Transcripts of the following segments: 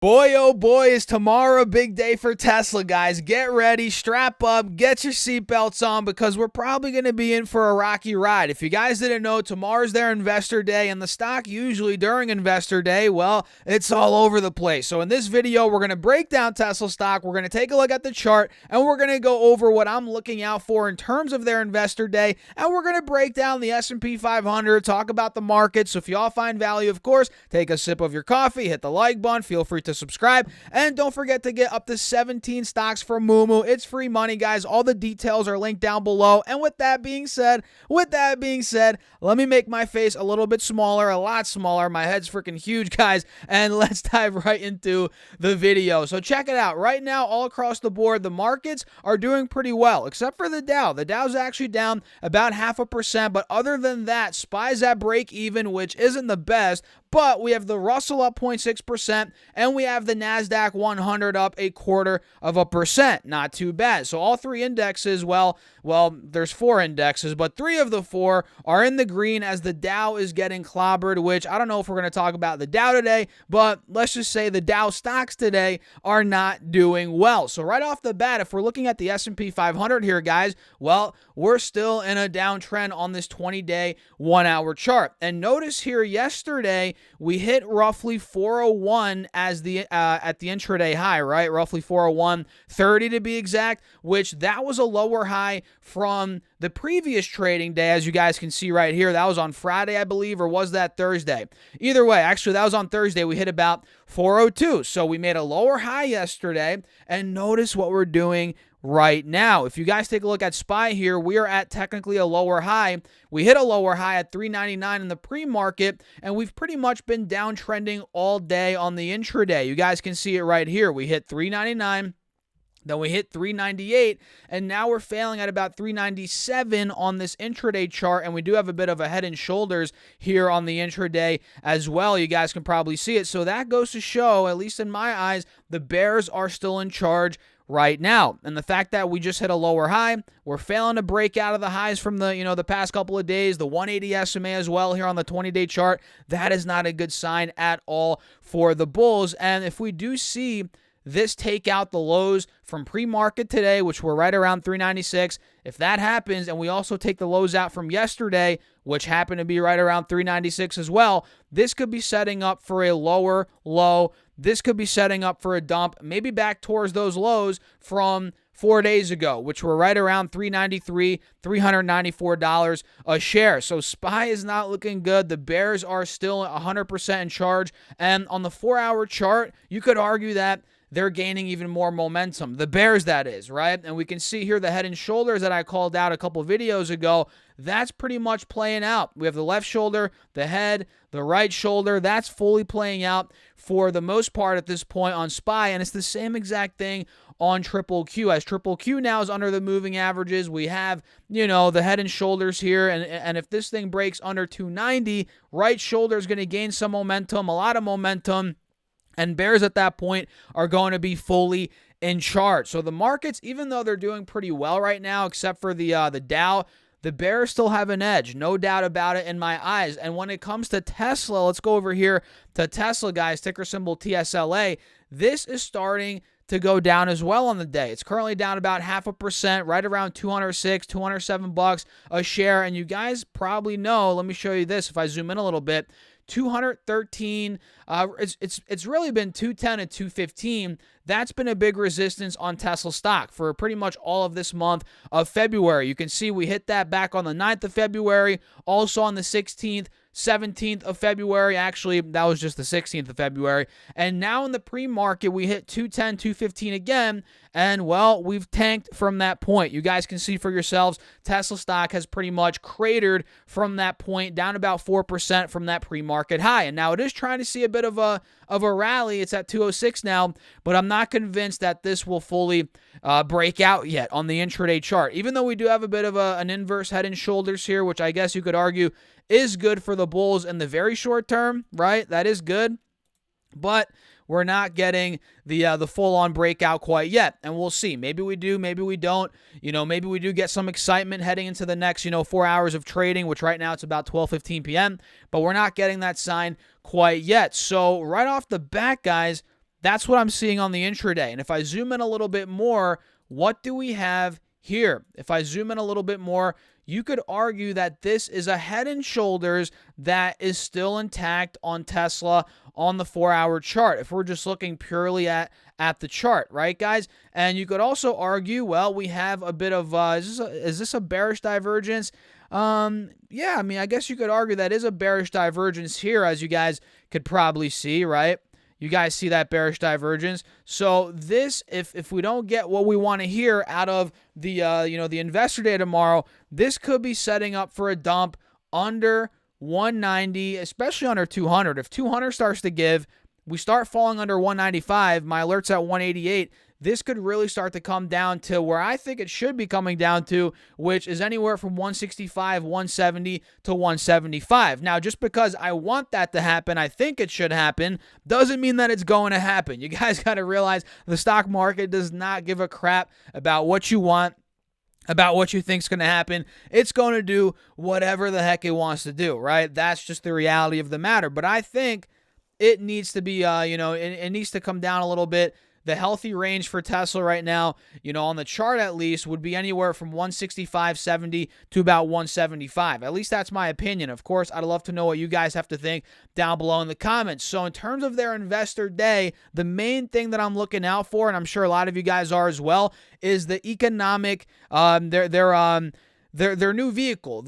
Boy, oh boy, is tomorrow a big day for Tesla, guys. Get ready, strap up, get your seatbelts on because we're probably going to be in for a rocky ride. If you guys didn't know, tomorrow's their investor day, and the stock usually during investor day, well, it's all over the place. So in this video, we're going to break down Tesla stock, we're going to take a look at the chart, and we're going to go over what I'm looking out for in terms of their investor day, and we're going to break down the S&P 500, talk about the market. So if you all find value, of course, take a sip of your coffee, hit the like button, feel free to subscribe, and don't forget to get up to 17 stocks from Moomoo. It's free money, guys. All the details are linked down below. And with that being said, let me make my face a little bit smaller, a lot smaller. My head's freaking huge, guys, and let's dive right into the video. So check it out. Right now, all across the board, the markets are doing pretty well, except for the Dow. The Dow's actually down about 0.5%, but other than that, SPY's at break even, which isn't the best, but we have the Russell up 0.6%, and we have the NASDAQ 100 up 0.25%. Not too bad. So all three indexes, well, there's four indexes, but three of the four are in the green as the Dow is getting clobbered, which I don't know if we're going to talk about the Dow today, but let's just say the Dow stocks today are not doing well. So right off the bat, if we're looking at the S&P 500 here, guys, well, we're still in a downtrend on this 20-day, 1-hour chart. And notice here yesterday, we hit roughly 401 as the at the intraday high, right? Roughly 401.30 to be exact, which that was a lower high from the previous trading day, as you guys can see right here. That was on Friday, I believe, or was that Thursday? Either way, actually, that was on Thursday. We hit about 402. So we made a lower high yesterday, and notice what we're doing right now. If you guys take a look at SPY here, we are at technically a lower high. We hit a lower high at 399 in the pre-market, and we've pretty much been downtrending all day on the intraday. You guys can see it right here. We hit 399. Then we hit 398, and now we're failing at about 397 on this intraday chart, and we do have a bit of a head and shoulders here on the intraday as well. You guys can probably see it. So that goes to show, at least in my eyes, the bears are still in charge right now. And the fact that we just hit a lower high, we're failing to break out of the highs from the past couple of days, the 180 SMA as well here on the 20-day chart, that is not a good sign at all for the bulls. And if we do see this take out the lows from pre-market today, which were right around 396. If that happens, and we also take the lows out from yesterday, which happened to be right around 396 as well, this could be setting up for a lower low. This could be setting up for a dump, maybe back towards those lows from 4 days ago, which were right around $393, $394 a share. So SPY is not looking good. The bears are still 100% in charge. And on the 4-hour chart, you could argue that they're gaining even more momentum. The bears, that is, right? And we can see here the head and shoulders that I called out a couple videos ago. That's pretty much playing out. We have the left shoulder, the head, the right shoulder. That's fully playing out for the most part at this point on SPY. And it's the same exact thing on Triple Q. As Triple Q now is under the moving averages, we have, the head and shoulders here. And if this thing breaks under 290, right shoulder is going to gain some momentum, a lot of momentum. And bears at that point are going to be fully in charge. So the markets, even though they're doing pretty well right now, except for the Dow, the bears still have an edge. No doubt about it in my eyes. And when it comes to Tesla, let's go over here to Tesla, guys, ticker symbol TSLA. This is starting to go down as well on the day. It's currently down about 0.5%, right around 206, 207 bucks a share. And you guys probably know, let me show you this if I zoom in a little bit. 213, it's really been 210 and 215. That's been a big resistance on Tesla stock for pretty much all of this month of February. You can see we hit that back on the 9th of February, also on the 16th, 17th of February. Actually, that was just the 16th of February. And now in the pre-market, we hit 210, 215 again. And, well, we've tanked from that point. You guys can see for yourselves, Tesla stock has pretty much cratered from that point, down about 4% from that pre-market high. And now it is trying to see a bit of a rally. It's at 206 now, but I'm not convinced that this will fully break out yet on the intraday chart. Even though we do have a bit of an inverse head and shoulders here, which I guess you could argue is good for the bulls in the very short term, right? That is good. But we're not getting the full-on breakout quite yet, and we'll see. Maybe we do, maybe we don't. Maybe we do get some excitement heading into the next, 4 hours of trading, which right now it's about 12:15 p.m., but we're not getting that sign quite yet. So right off the bat, guys, That's what I'm seeing on the intraday. And if I zoom in a little bit more, what do we have here? If I zoom in a little bit more, you could argue that this is a head and shoulders that is still intact on Tesla on the 4-hour chart, if we're just looking purely at the chart, right, guys? And you could also argue, well, we have a bit of, is this a bearish divergence? Yeah, I mean, I guess you could argue that is a bearish divergence here, as you guys could probably see, right? You guys see that bearish divergence. So this, if we don't get what we want to hear out of the the investor day tomorrow, this could be setting up for a dump under 190, especially under 200. If 200 starts to give, we start falling under 195. My alert's at 188. This could really start to come down to where I think it should be coming down to, which is anywhere from 165, 170 to 175. Now, just because I want that to happen, I think it should happen, doesn't mean that it's going to happen. You guys got to realize the stock market does not give a crap about what you want, about what you think is going to happen. It's going to do whatever the heck it wants to do, right? That's just the reality of the matter. But I think it needs to be, it needs to come down a little bit. The healthy range for Tesla right now, on the chart at least, would be anywhere from 165.70 to about 175. At least that's my opinion. Of course, I'd love to know what you guys have to think down below in the comments. So in terms of their investor day, the main thing that I'm looking out for, and I'm sure a lot of you guys are as well, is the economic, their new vehicle,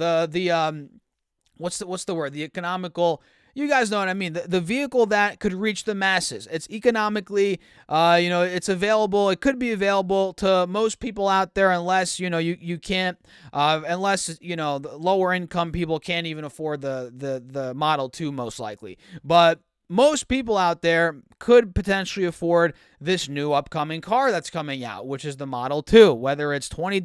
what's the word? The economical. You guys know what I mean. The vehicle that could reach the masses. It's economically, it's available. It could be available to most people out there, unless, you can't, unless, the lower income people can't even afford the Model 2, most likely. But most people out there could potentially afford this new upcoming car that's coming out, which is the Model 2. Whether it's $20,000,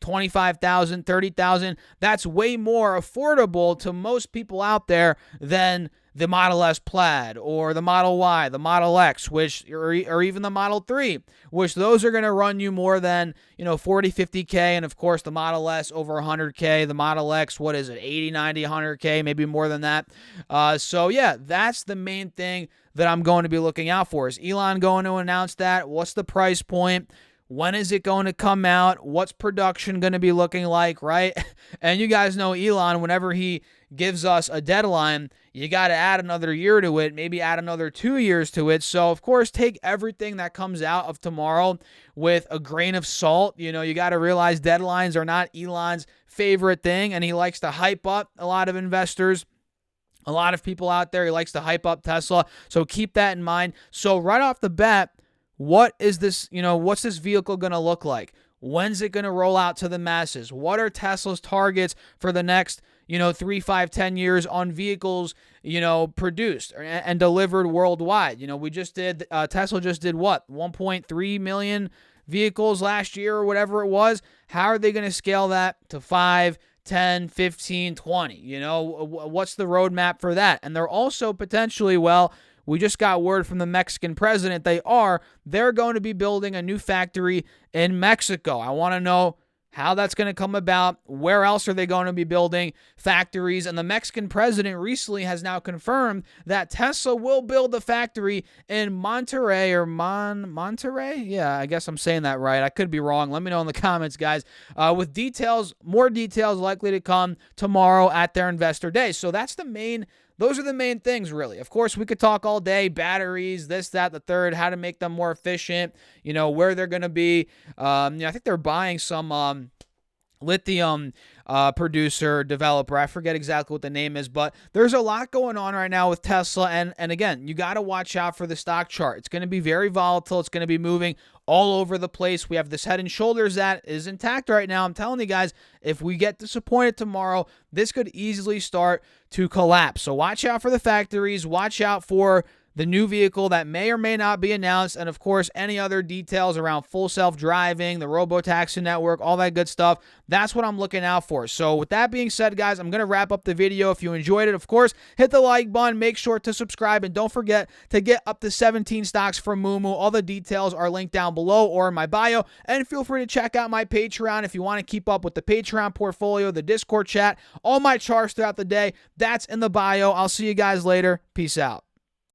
$25,000, $30,000, that's way more affordable to most people out there than the Model S Plaid or the Model Y, the Model X, or even the Model 3, which those are going to run you more than, 40, 50K. And of course, the Model S over 100K, the Model X, what is it, 80, 90, 100K, maybe more than that. So yeah, that's the main thing that I'm going to be looking out for. Is Elon going to announce that? What's the price point? When is it going to come out? What's production going to be looking like, right? And you guys know Elon, whenever he gives us a deadline, you got to add another year to it, maybe add another 2 years to it. So, of course, take everything that comes out of tomorrow with a grain of salt. You got to realize deadlines are not Elon's favorite thing, and he likes to hype up a lot of investors. A lot of people out there, he likes to hype up Tesla. So keep that in mind. So right off the bat, what is this, what's this vehicle going to look like? When's it going to roll out to the masses? What are Tesla's targets for the next, 3, 5, 10 years on vehicles, produced and delivered worldwide? Tesla just did what? 1.3 million vehicles last year or whatever it was. How are they going to scale that to 5, 10, 15, 20? What's the roadmap for that? And they're also potentially, we just got word from the Mexican president they're going to be building a new factory in Mexico. I want to know how that's going to come about. Where else are they going to be building factories? And the Mexican president recently has now confirmed that Tesla will build a factory in Monterrey or Monterrey? Yeah, I guess I'm saying that right. I could be wrong. Let me know in the comments, guys. With more details likely to come tomorrow at their investor day. So those are the main things, really. Of course, we could talk all day, batteries, this, that, the third, how to make them more efficient, where they're going to be. I think they're buying some lithium producer, developer. I forget exactly what the name is, but there's a lot going on right now with Tesla. And again, you got to watch out for the stock chart. It's going to be very volatile. It's going to be moving all over the place. We have this head and shoulders that is intact right now. I'm telling you guys, if we get disappointed tomorrow, this could easily start to collapse. So watch out for the factories. Watch out for the new vehicle that may or may not be announced, and of course, any other details around full self-driving, the robo-taxi network, all that good stuff. That's what I'm looking out for. So with that being said, guys, I'm going to wrap up the video. If you enjoyed it, of course, hit the like button, make sure to subscribe, and don't forget to get up to 17 stocks from Moomoo. All the details are linked down below or in my bio, and feel free to check out my Patreon if you want to keep up with the Patreon portfolio, the Discord chat, all my charts throughout the day. That's in the bio. I'll see you guys later. Peace out.